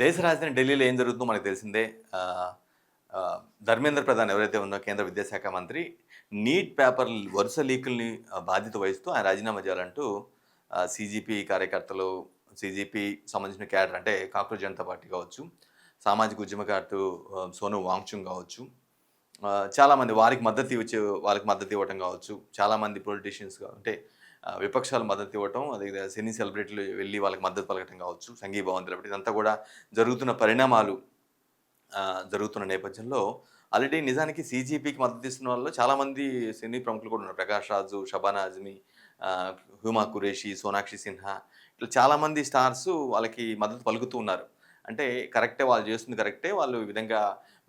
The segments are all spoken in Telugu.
దేశ రాజధాని ఢిల్లీలో ఏం జరుగుతుందో మనకు తెలిసిందే. ఆహ్, ధర్మేంద్ర ప్రధాన్ ఎవరైతే ఉన్నారో కేంద్ర విద్యాశాఖ మంత్రి, నీట్ పేపర్ వరుస లీకుల్ని బాధ్యత వహిస్తూ ఆయన రాజీనామా చేయాలంటూ సీజీపీ కార్యకర్తలు, సీజీపీ సంబంధించిన క్యాడర్ అంటే కాక్రోచ్ జనతా పార్టీ కావచ్చు, సామాజిక ఉద్యమకారులు సోను వాంగ్‌చుక్ కావచ్చు, చాలామంది వాళ్ళకి మద్దతు ఇవ్వటం కావచ్చు, చాలామంది పొలిటీషియన్స్ అంటే విపక్షాలు మద్దతు ఇవ్వటం, అదే సినీ సెలబ్రిటీలు వెళ్ళి వాళ్ళకి మద్దతు పలకటం కావచ్చు, సంఘీభావం తెలపడం ఇదంతా కూడా జరుగుతున్న పరిణామాలు జరుగుతున్న నేపథ్యంలో ఆల్రెడీ నిజానికి సీజీపీకి మద్దతు ఇస్తున్న వాళ్ళు చాలామంది సినీ ప్రముఖులు కూడా ఉన్నారు. 'ప్రకాష్ రాజు', 'షబానా ఆజ్మీ', హుమా ఖురేషి, 'సోనాక్షి సిన్హా' ఇట్లా చాలామంది స్టార్స్ వాళ్ళకి మద్దతు పలుకుతూ ఉన్నారు. అంటే కరెక్టే, వాళ్ళు చేస్తుంది కరెక్టే. వాళ్ళు ఈ విధంగా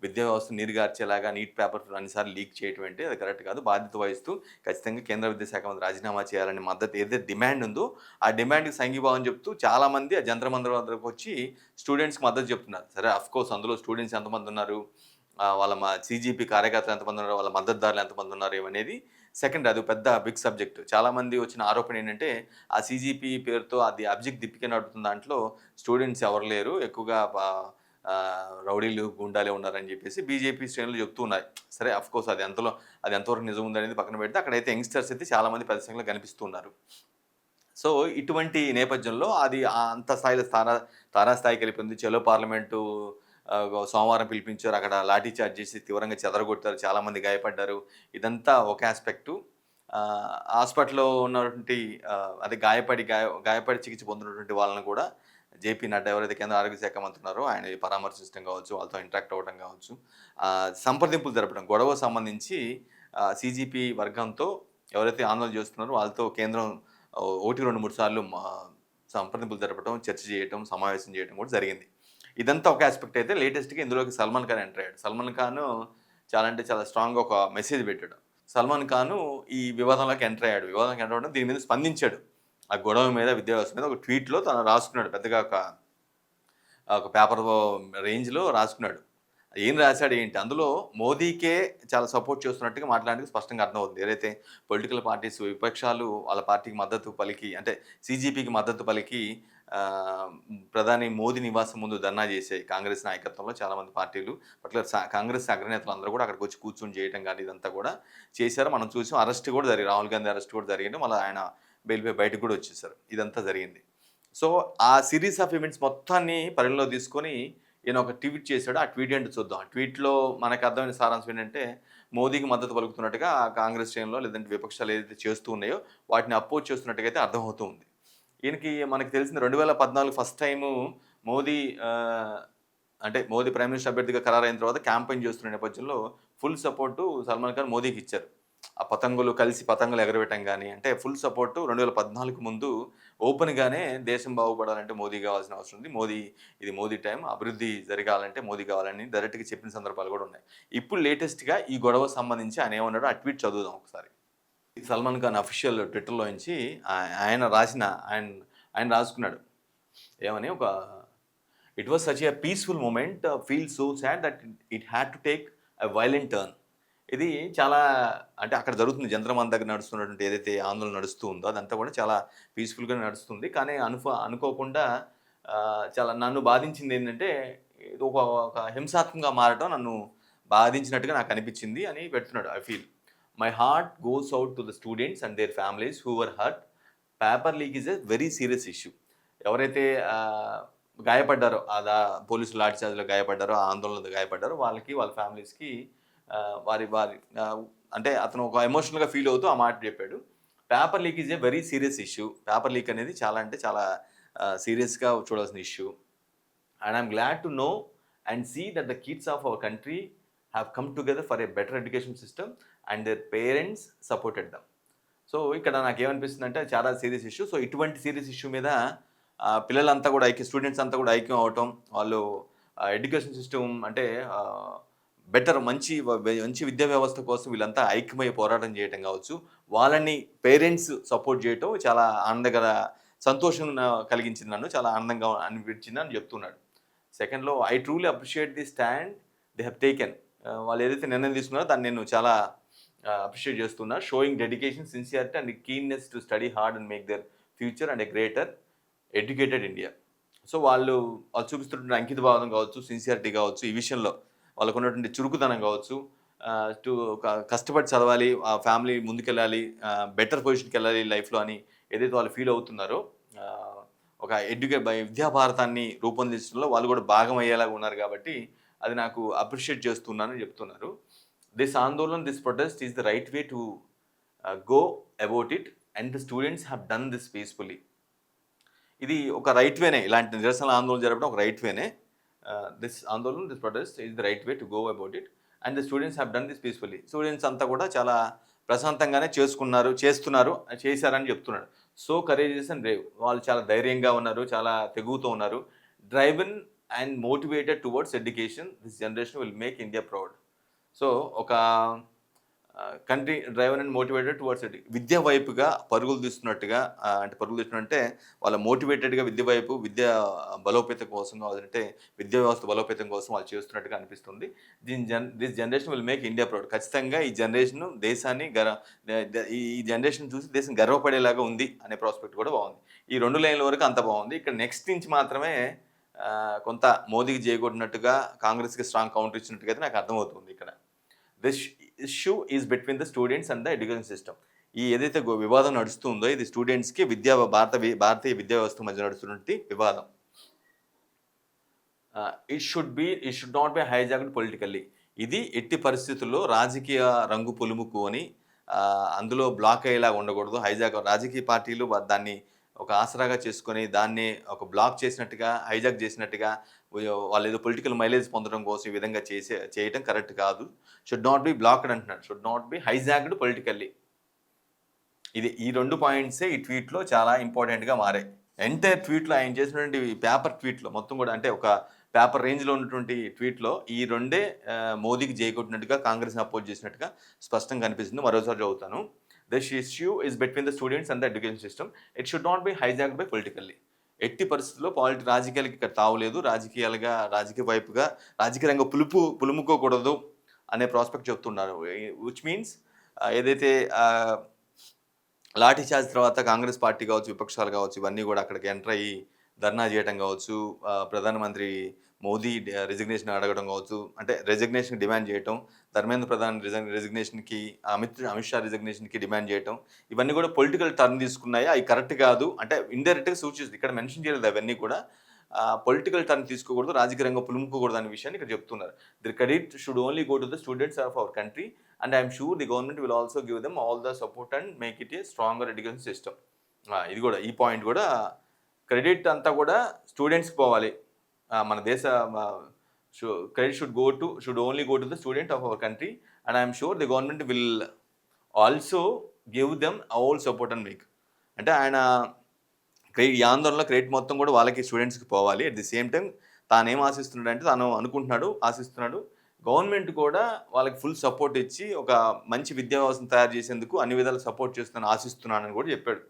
విద్యా వ్యవస్థను నీరుగార్చేలాగా నీట్ పేపర్ అన్నిసార్లు లీక్ చేయటం అంటే అది కరెక్ట్ కాదు. బాధ్యత వహిస్తూ ఖచ్చితంగా కేంద్ర విద్యాశాఖ మంత్రి రాజీనామా చేయాలని మద్దతు ఏదైతే డిమాండ్ ఉందో, ఆ డిమాండ్‌కి సంఘీభావం చెప్తూ చాలామంది ఆ జంతర్ మంతర్ వద్దకు వచ్చి స్టూడెంట్స్‌కి మద్దతు చెప్తున్నారు. సరే ఆఫ్‌కోర్స్ అందులో స్టూడెంట్స్ ఎంతమంది ఉన్నారు, వాళ్ళ సీజీపీ కార్యకర్తలు ఎంతమంది ఉన్నారు, వాళ్ళ మద్దతుదారులు ఎంతమంది ఉన్నారు అనేది సెకండ్, అది పెద్ద బిగ్ సబ్జెక్ట్. చాలామంది వచ్చిన ఆరోపణ ఏంటంటే, ఆ సీజీపీ పేరుతో అది అబ్జెక్ట్ దిప్పిక నడుపుతున్న దాంట్లో స్టూడెంట్స్ ఎవరు లేరు. ఎక్కువగా రౌడీలు, గూండాలే ఉన్నారని చెప్పేసి బీజేపీ శ్రేణులు చెప్తూ ఉన్నాయి. సరే ఆఫ్‌కోర్స్ అది ఎంతవరకు నిజం ఉందనేది పక్కన పెడితే, అక్కడైతే యంగ్‌స్టర్స్ అయితే చాలామంది పెద్ద సంఖ్యలో కనిపిస్తూ ఉన్నారు. సో, ఇటువంటి నేపథ్యంలో అది అంత స్థాయిలో తారాస్థాయికి వెళ్ళిపోయింది. చలో పార్లమెంటు సోమవారం పిలిపించారు. అక్కడ లాఠీ చార్జ్ చేసి తీవ్రంగా చెదరగొట్టారు. చాలామంది గాయపడ్డారు. ఇదంతా ఒక యాస్పెక్టు. హాస్పిటల్‌లో ఉన్నటువంటి అదే గాయపడి చికిత్స పొందినటువంటి వాళ్ళని కూడా జేపీ నడ్డా ఎవరైతే కేంద్ర ఆరోగ్య శాఖ మంత్రి ఉన్నారో ఆయన పరామర్శించడం కావచ్చు, వాళ్ళతో ఇంటరాక్ట్ అవ్వడం కావచ్చు, సంప్రదింపులు జరపడం, గొడవకు సంబంధించి సీజీపీ వర్గంతో ఎవరైతే ఆందోళన చేస్తున్నారో వాళ్ళతో కేంద్రం 1, 2, 3 సార్లు సంప్రదింపులు జరపడం, చర్చ చేయటం, సమావేశం చేయటం కూడా జరిగింది. ఇదంతా ఒక యాస్పెక్ట్ అయితే లేటెస్ట్‌గా ఇందులోకి సల్మాన్ ఖాన్ ఎంటర్ అయ్యాడు. సల్మాన్ ఖాన్ చాలా అంటే చాలా స్ట్రాంగ్‌గా ఒక మెసేజ్ పెట్టాడు. సల్మాన్ ఖాన్ ఈ వివాదంలోకి ఎంటర్ అయ్యాడు. వివాదంలోకి ఎంటర్ అవ్వడం దీని మీద స్పందించాడు. ఆ గొడవ మీద, విద్యా వ్యవస్థ మీద ఒక ట్వీట్‌లో తను రాసుకున్నాడు. పెద్దగా ఒక పేపర్ రేంజ్‌లో రాసుకున్నాడు. ఏం రాసాడు ఏంటి? అందులో మోదీకే చాలా సపోర్ట్ చేస్తున్నట్టుగా మాట్లాడడానికి స్పష్టంగా అర్థమవుతుంది. ఏదైతే పొలిటికల్ పార్టీస్, విపక్షాలు వాళ్ళ పార్టీకి మద్దతు పలికి అంటే సీజీపీకి మద్దతు పలికి ప్రధాని మోదీ నివాసం ముందు ధర్నా చేశాయి. కాంగ్రెస్ నాయకత్వంలో చాలామంది పార్టీలు, పర్టిక్యులర్ కాంగ్రెస్ అగ్రనేతలు అందరూ కూడా అక్కడికొచ్చి కూర్చొని చేయడం గాని ఇదంతా కూడా చేశారు. మనం చూసాం. అరెస్ట్ కూడా జరిగింది. రాహుల్ గాంధీ అరెస్ట్ కూడా జరిగింది. మళ్ళీ ఆయన బెయిల్‌పై బయటకు కూడా వచ్చేసారు. ఇదంతా జరిగింది. సో, ఆ సీరీస్ ఆఫ్ ఈవెంట్స్ మొత్తాన్ని పరిగణలో తీసుకొని ఈయన ఒక ట్వీట్ చేశాడు. ఆ ట్వీట్ ఏంటో చూద్దాం. ఆ ట్వీట్‌లో మనకు అర్థమైన సారాంశం ఏంటంటే, మోదీకి మద్దతు పలుకుతున్నట్టుగా కాంగ్రెస్ శ్రేణులో లేదంటే విపక్షాలు ఏదైతే చేస్తూ ఉన్నాయో వాటిని అపోజ్ చేస్తున్నట్టుగా అయితే అర్థమవుతూ ఉంది. ఈయనకి మనకు తెలిసింది 2014 ఫస్ట్ టైము మోదీ అంటే మోదీ ప్రైమ్ మినిస్టర్ అభ్యర్థిగా ఖరారైన తర్వాత క్యాంపెయిన్ చేస్తున్న నేపథ్యంలో ఫుల్ సపోర్టు సల్మాన్ ఖాన్ మోదీకి ఇచ్చారు. ఆ పతంగులు ఎగరవేయటం గాని, అంటే ఫుల్ సపోర్టు 2014 ముందు ఓపెన్‌గానే దేశం బాగుపడాలంటే మోదీ కావాల్సిన అవసరం ఉంది. ఇది మోదీ టైం. అభివృద్ధి జరగాలంటే మోదీ కావాలని డైరెక్ట్‌గా చెప్పిన సందర్భాలు కూడా ఉన్నాయి. ఇప్పుడు లేటెస్ట్‌గా ఈ గొడవకు సంబంధించి ఆయన ఏమన్నాడో ఆ ట్వీట్ చదువుదాం ఒకసారి. సల్మాన్ ఖాన్ అఫీషియల్ ట్విట్టర్‌లో నుంచి ఆయన రాసుకున్నాడు. ఏమని it was such a peaceful moment, feels so sad that it had to take a violent turn. ఇది చాలా అంటే అక్కడ జరుగుతుంది, జంతర్ మంతర్ దగ్గర నడుస్తున్నటువంటి ఏదైతే ఆందోళన నడుస్తూ ఉందో అదంతా కూడా చాలా పీస్‌ఫుల్‌గా నడుస్తుంది. కానీ అనుకోకుండా చాలా నన్ను బాధించిందేంటంటే ఇది ఒక హింసాత్మకంగా మారటం నన్ను బాధించినట్టుగా నాకు అనిపించింది అని పెడుతున్నాడు. I feel my heart goes out to the students and their families who were hurt. Paper leak is a very serious issue. ఎవరైతే గాయపడ్డారో పోలీసులు లాఠీ చార్జ్‌లో గాయపడ్డారో, ఆ ఆందోళనలో గాయపడ్డారో వాళ్ళకి, వాళ్ళ ఫ్యామిలీస్‌కి వారి వారి అంటే అతను ఒక ఎమోషనల్‌గా ఫీల్ అవుతూ ఆ మాట చెప్పాడు. Paper leak is a very serious issue. Paper leak అనేది చాలా అంటే చాలా సీరియస్‌గా చూడాల్సిన issue. And I'm glad to know and see that the kids of our country have come together for a better education system and their parents supported them. So, ఇక్కడ నాకేమనిపిస్తుందంటే అది చాలా సీరియస్ ఇష్యూ. సో, ఇటువంటి సీరియస్ ఇష్యూ మీద పిల్లలంతా కూడా స్టూడెంట్స్ అంతా కూడా ఐక్యం అవ్వటం, వాళ్ళు ఎడ్యుకేషన్ సిస్టమ్ అంటే మంచి విద్యా వ్యవస్థ కోసం వీళ్ళంతా ఐక్యమై పోరాటం చేయటం కావచ్చు, వాళ్ళని పేరెంట్స్ సపోర్ట్ చేయటం చాలా సంతోషం కలిగించింది నన్ను. చాలా ఆనందంగా అనిపించిందని చెప్తున్నాడు. సెకండ్‌లో I truly appreciate the stand they have taken. వాళ్ళు ఏదైతే నిర్ణయం తీసుకున్నారో దాన్ని నేను చాలా అప్రిషియేట్ చేస్తున్నా. Showing dedication, sincerity and keenness to study hard and make their future and a greater educated India. So వాళ్ళు చూపిస్తున్నటువంటి అంకిత భావం కావచ్చు, సిన్సియారిటీ కావచ్చు, ఈ విషయంలో వాళ్ళకున్నటువంటి చురుకుదనం కావచ్చు, టు కష్టపడి చదవాలి, ఫ్యామిలీ ముందుకెళ్ళాలి, బెటర్ పొజిషన్‌కెళ్ళాలి లైఫ్‌లో అని ఏదైతే వాళ్ళు ఫీల్ అవుతున్నారో, ఆహ్, ఒక విద్యా భారతాన్ని రూపొందించడంలో వాళ్ళు కూడా భాగం అయ్యేలాగా ఉన్నారు కాబట్టి, అది నాకు అప్రిషియేట్ చేస్తున్నానని చెప్తున్నారు. This andolan, this protest is the right way to go about it and the students have done this peacefully. ఇది ఒక రైట్ వేనే. ఇలాంటి నిరసన ఆందోళన జరపడం ఒక రైట్ వేనే. This andolan, this protest is the right way to go about it and the students have done this peacefully. Students అంతా కూడా చాలా ప్రశాంతంగానే చేస్తున్నారు, చేశారని చెప్తున్నాడు. So courageous and brave. వాళ్ళు చాలా ధైర్యంగా ఉన్నారు, చాలా తెగువతో ఉన్నారు. Driven and motivated towards education. This generation will make India proud. So ఒక country driven and motivated towards విద్య వైపుగా పరుగులు తీస్తున్నట్టుగా, అంటే పరుగులు తీస్తున్నట్టే వాళ్ళ మోటివేటెడ్గా విద్య వైపు, విద్య బలోపేతం కోసం కావాలంటే విద్యా వ్యవస్థ బలోపేతం కోసం వాళ్ళు చేస్తున్నట్టుగా అనిపిస్తుంది. This generation will make India proud. ఖచ్చితంగా ఈ జనరేషన్ దేశాన్ని ఈ జనరేషన్ చూసి దేశం గర్వపడేలాగా ఉంది అనే ప్రాస్పెక్ట్ కూడా బాగుంది. ఈ 2 లైన్ల వరకు అంత బాగుంది. ఇక్కడ నెక్స్ట్ నుంచి మాత్రమే కొంత మోదీకి చేయగొట్టినట్టుగా, కాంగ్రెస్కి స్ట్రాంగ్ కౌంటర్ ఇచ్చినట్టుగా అయితే నాకు అర్థమవుతుంది ఇక్కడ. This issue is between the students and the education system. ఈ ఏదైతే వివాదం నడుస్తుందో ఇది స్టూడెంట్స్కి భారతీయ విద్యా వ్యవస్థ మధ్య నడుస్తున్నటువంటి వివాదం. It should not be hijacked politically. ఇది ఎట్టి పరిస్థితుల్లో రాజకీయ రంగు పులుముకొని అందులో బ్లాక్ అయ్యేలాగా ఉండకూడదు. రాజకీయ పార్టీలు దాన్ని ఒక ఆసరాగా చేసుకొని దాన్ని ఒక బ్లాక్ చేసినట్టుగా, హైజాక్ చేసినట్టుగా, వాళ్ళు ఏదో పొలిటికల్ మైలేజ్ పొందడం కోసం ఈ విధంగా చేయటం కరెక్ట్ కాదు. షుడ్ నాట్ బి బ్లాక్డ్ అంటున్నాడు. Should not be hijacked politically. ఈ 2 పాయింట్సే ఈ ట్వీట్లో చాలా ఇంపార్టెంట్గా మారాయి. ఎంటైర్ ట్వీట్లో ఆయన చేసినటువంటి పేపర్ ట్వీట్లో మొత్తం కూడా, అంటే ఒక పేపర్ రేంజ్లో ఉన్నటువంటి ట్వీట్లో ఈ రెండే మోదీకి చేయగొట్టినట్టుగా, కాంగ్రెస్ని అపోజ్ చేసినట్టుగా స్పష్టంగా కనిపిస్తుంది. మరోసారి చదువుతాను. This issue is between the students and the education system. It should not be hijacked by politically. ఎట్టి పరిస్థితుల్లో రాజకీయాలకి ఇక్కడ తావులేదు. రాజకీయ వైపుగా రాజకీయ రంగం పులుముకోకూడదు అనే ప్రాస్పెక్ట్ చెప్తున్నారు. విచ్ మీన్స్ ఏదైతే లాఠీ చార్జ్ తర్వాత కాంగ్రెస్ పార్టీ కావచ్చు, విపక్షాలు కావచ్చు, ఇవన్నీ కూడా అక్కడికి ఎంటర్ అయ్యి ధర్నా చేయడం కావచ్చు, ప్రధానమంత్రి మోదీ రెసిగ్నేషన్ అడగడం కావచ్చు, అంటే రెసిగ్నేషన్ డిమాండ్ చేయటం, ధర్మేంద్ర ప్రధాన్ రెసిగ్నేషన్కి, అమిత్ షా రెసిగ్నేషన్కి డిమాండ్ చేయటం, ఇవన్నీ కూడా పొలిటికల్ టర్న్ తీసుకున్నాయి. అవి కరెక్ట్ కాదు అంటే ఇండైరెక్ట్గా సూచిస్తుంది. ఇక్కడ మెన్షన్ చేయలేదు అవన్నీ కూడా. పొలిటికల్ టర్న్ తీసుకోకూడదు, రాజకీయ రంగం పులుముకోకూడదు అనే విషయాన్ని ఇక్కడ చెప్తున్నారు. The credit should only go to the students of our country and I am sure the government will also give them all the support and make it a stronger education system. ఇది కూడా, ఈ పాయింట్ కూడా, క్రెడిట్ అంతా కూడా స్టూడెంట్స్కి పోవాలి. మన దేశ credit should only go to the student of our country and I'm sure the government will also give them all support and make. అంటే ఆయన ఈ ఆందోళనలో క్రెడిట్ మొత్తం కూడా వాళ్ళకి, స్టూడెంట్స్కి పోవాలి. అట్ ది సేమ్ టైం తాను ఏం ఆశిస్తున్నాడు అంటే, ఆశిస్తున్నాడు గవర్నమెంట్ కూడా వాళ్ళకి ఫుల్ సపోర్ట్ ఇచ్చి ఒక మంచి విద్యా వ్యవస్థను తయారు చేసేందుకు అన్ని విధాలు సపోర్ట్ ఆశిస్తున్నానని కూడా చెప్పాడు.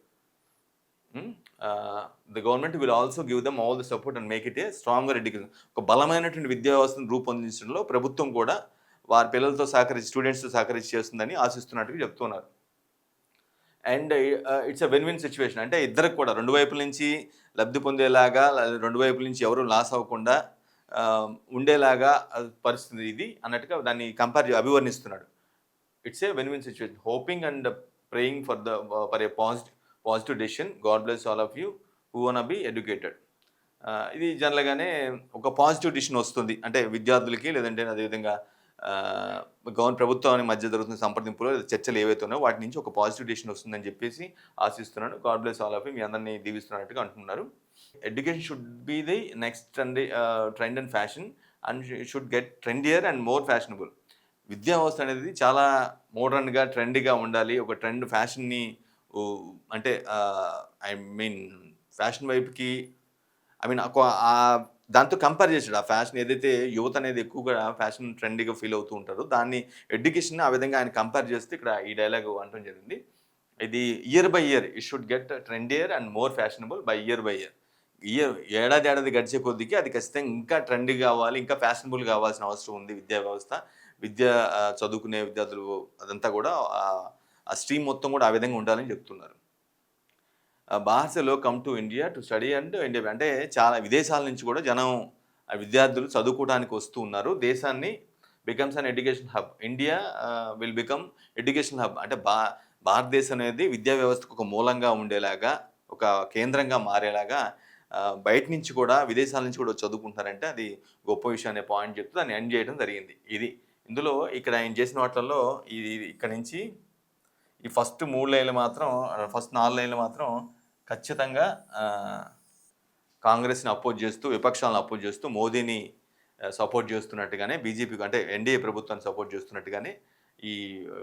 The government will also give them all the support and make it A stronger education. ఒక బలమైనటువంటి విద్యా వ్యవస్థను రూపొందించడంలో ప్రభుత్వం కూడా వారి పిల్లలతో స్టూడెంట్స్తో సహకరించి చేస్తుందని ఆశిస్తున్నట్టుగా చెప్తున్నారు. And it's a win situation. అంటే ఇద్దరికి కూడా రెండు వైపుల నుంచి లబ్ధి పొందేలాగా, రెండు వైపుల నుంచి ఎవరు లాస్ అవ్వకుండా ఉండేలాగా పరిస్థితి ఇది అన్నట్టుగా దాన్ని అభివర్ణిస్తున్నాడు. It's a win situation. Hoping and praying for a positive decision. God bless all of you who want be educated. ఇది జనరల్గానే ఒక పాజిటివ్ డెసిషన్ వస్తుంది అంటే విద్యార్థులకి, లేదంటే అదేవిధంగా ప్రభుత్వానికి మధ్య జరుగుతున్న సంప్రదింపులు, చర్చలు ఏవైతే ఉన్నాయో వాటి నుంచి ఒక పాజిటివ్ డెసిషన్ వస్తుందని చెప్పేసి ఆశిస్తున్నాను. God bless all of you, మీ అందరినీ దీవిస్తున్నట్టుగా అంటున్నారు. Education should be the next trend and fashion and should get trendier and more fashionable. విద్యా వ్యవస్థ అనేది చాలా మోడర్న్గా, ట్రెండీగా ఉండాలి. ఒక ట్రెండ్ ఫ్యాషన్ని, అంటే ఐ మీన్ ఫ్యాషన్ వైపుకి, దాంతో కంపేర్ చేసాడు. ఆ ఫ్యాషన్ ఏదైతే యువత అనేది ఎక్కువగా ఫ్యాషన్ ట్రెండీగా ఫీల్ అవుతూ ఉంటారో దాన్ని, ఎడ్యుకేషన్ ఆ విధంగా ఆయన కంపేర్ చేస్తే ఇక్కడ ఈ డైలాగ్ అనడం జరిగింది. ఇది year by year it should get trendier and more fashionable by year by year. ఏడాది గడిచే కొద్దికి అది ఖచ్చితంగా ఇంకా ట్రెండీ కావాలి, ఇంకా ఫ్యాషనబుల్ కావాల్సిన అవసరం ఉంది. విద్యా వ్యవస్థ, చదువుకునే విద్యార్థులు అదంతా కూడా ఆ స్ట్రీమ్ మొత్తం కూడా ఆ విధంగా ఉండాలని చెప్తున్నారు. బాహర్ సే లోగ్ come to India to study and India అంటే చాలా విదేశాల నుంచి కూడా జనం విద్యార్థులు చదువుకోవడానికి వస్తూ ఉన్నారు. దేశాన్ని becomes an education hub. India will become education hub. అంటే భారతదేశం అనేది విద్యా వ్యవస్థకు ఒక మూలంగా ఉండేలాగా, ఒక కేంద్రంగా మారేలాగా బయట నుంచి కూడా, విదేశాల నుంచి కూడా చదువుకుంటున్నారంటే అది గొప్ప విషయం అనే పాయింట్ చెప్తూ దాన్ని ఎండ్ చేయడం జరిగింది. ఇది. ఇందులో ఇక్కడ ఆయన చేసిన వాటిల్లో ఇది ఇక్కడి నుంచి ఈ ఫస్ట్ 3 లైన్‌లు మాత్రం ఫస్ట్ 4 లైన్‌లు మాత్రం ఖచ్చితంగా కాంగ్రెస్‌ని అపోజ్ చేస్తూ, విపక్షాలను అపోజ్ చేస్తూ, మోదీని సపోర్ట్ చేస్తున్నట్టుగానే, బీజేపీకి అంటే ఎన్డీఏ ప్రభుత్వాన్ని సపోర్ట్ చేస్తున్నట్టుగానే ఈ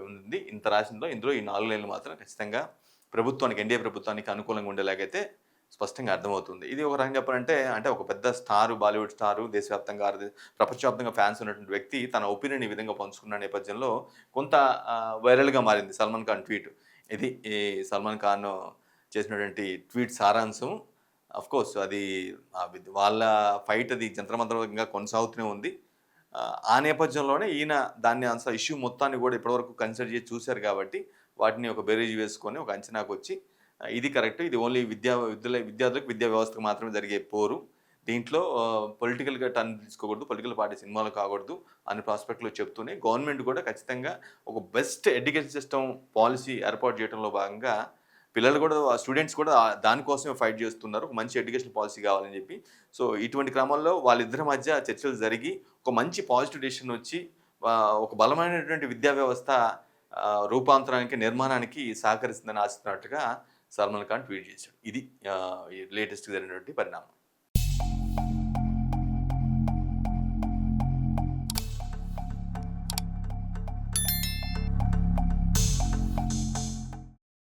ఉంది. ఇంత రాసిందో ఇందులో ఈ 4 లైన్‌లు మాత్రం ఖచ్చితంగా ప్రభుత్వానికి, ఎన్డీఏ ప్రభుత్వానికి అనుకూలంగా ఉండేలాగైతే స్పష్టంగా అర్థమవుతుంది. ఇది ఒక రకంగా చెప్పాలంటే అంటే ఒక పెద్ద స్టారు, బాలీవుడ్ స్టారు, దేశవ్యాప్తంగా ప్రపంచవ్యాప్తంగా ఫ్యాన్స్ ఉన్నటువంటి వ్యక్తి తన ఒపీనియన్ ఈ విధంగా పంచుకున్న నేపథ్యంలో కొంత వైరల్‌గా మారింది సల్మాన్ ఖాన్ ట్వీట్. ఇది ఈ సల్మాన్ ఖాన్ చేసినటువంటి ట్వీట్ సారాంశం. ఆఫ్‌కోర్స్ అది వాళ్ళ ఫైట్ అది జంతరమంతరంగా కొనసాగుతూనే ఉంది. ఆ నేపథ్యంలోనే ఈయన దాన్ని అసలు ఇష్యూ మొత్తాన్ని కూడా ఇప్పటివరకు కన్సిడర్ చేసి చూసారు కాబట్టి, వాటిని ఒక బేరీజ్ వేసుకొని ఒక అంచనాకొచ్చి ఇది కరెక్ట్. ఇది ఓన్లీ విద్యార్థులకు, విద్యా వ్యవస్థకు మాత్రమే జరిగే పోరు. దీంట్లో పొలిటికల్‌గా టర్న్ తీసుకోకూడదు. పొలిటికల్ పార్టీస్ ఇన్వాల్వ్ కాకూడదు అనే ప్రాస్పెక్ట్‌లో చెప్తూనే గవర్నమెంట్ కూడా ఖచ్చితంగా ఒక బెస్ట్ ఎడ్యుకేషన్ సిస్టమ్ పాలిసీ ఏర్పాటు చేయడంలో భాగంగా పిల్లలు కూడా, స్టూడెంట్స్ కూడా దానికోసమే ఫైట్ చేస్తున్నారు. ఒక మంచి ఎడ్యుకేషన్ పాలసీ కావాలని చెప్పి. సో, ఇటువంటి క్రమంలో వాళ్ళిద్దరి మధ్య చర్చలు జరిగి ఒక మంచి పాజిటివ్ డెసిషన్ వచ్చి ఒక బలమైనటువంటి విద్యా వ్యవస్థ రూపాంతరానికి, నిర్మాణానికి సహకరిస్తుందని ఆశిస్తున్నట్టుగా సల్మాన్ ఖాన్ ట్వీట్ చేశాడు. ఇది లేటెస్ట్‌గా జరిగినటువంటి పరిణామం.